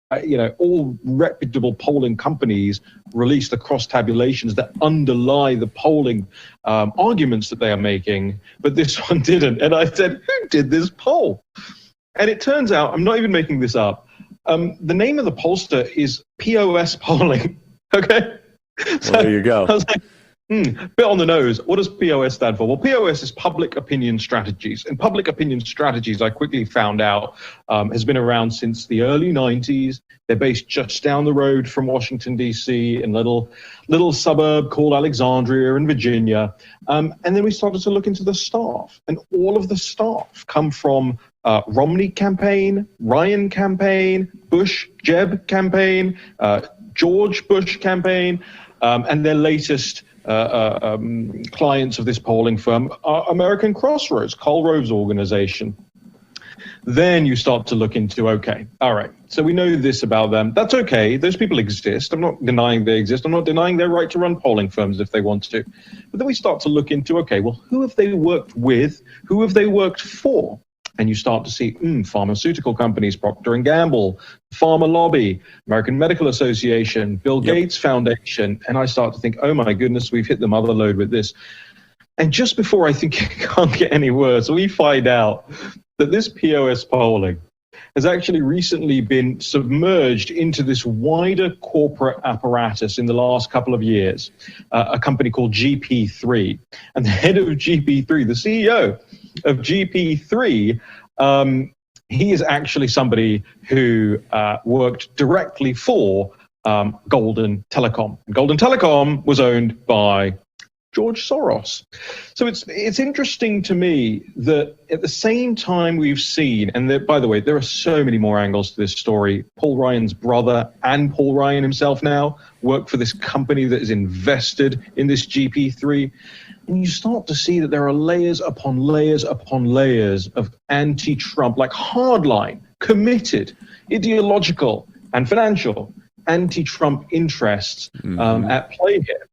all reputable polling companies release the cross tabulations that underlie the polling arguments that they are making, but this one didn't. And I said, who did this poll? And it turns out, I'm not even making this up, the name of the pollster is POS Polling. Okay? So well, there you go. I was like, bit on the nose. What does POS stand for? Well, POS is Public Opinion Strategies. And Public Opinion Strategies, I quickly found out, has been around since the early 90s. They're based just down the road from Washington, D.C., in a little suburb called Alexandria in Virginia. And then we started to look into the staff. And all of the staff come from Romney campaign, Ryan campaign, Bush, Jeb campaign, George Bush campaign, and their latest clients of this polling firm are American Crossroads, Karl Rove's organization. Then you start to look into, okay, all right, so we know this about them. That's okay. Those people exist. I'm not denying they exist. I'm not denying their right to run polling firms if they want to. But then we start to look into, okay, well, who have they worked with? Who have they worked for? And you start to see pharmaceutical companies, Procter & Gamble, Pharma Lobby, American Medical Association, Bill Gates Foundation. And I start to think, oh my goodness, we've hit the mother lode with this. And just before I think it can't get any worse, we find out that this POS polling has actually recently been submerged into this wider corporate apparatus in the last couple of years, a company called GP3. And the head of GP3, the CEO of GP3, he is actually somebody who worked directly for Golden Telecom. Golden Telecom was owned by George Soros. So it's interesting to me that at the same time we've seen, and by the way, there are so many more angles to this story. Paul Ryan's brother and Paul Ryan himself now work for this company that is invested in this GP3. And you start to see that there are layers upon layers upon layers of anti-Trump, like hardline, committed, ideological, and financial anti-Trump interests at play here.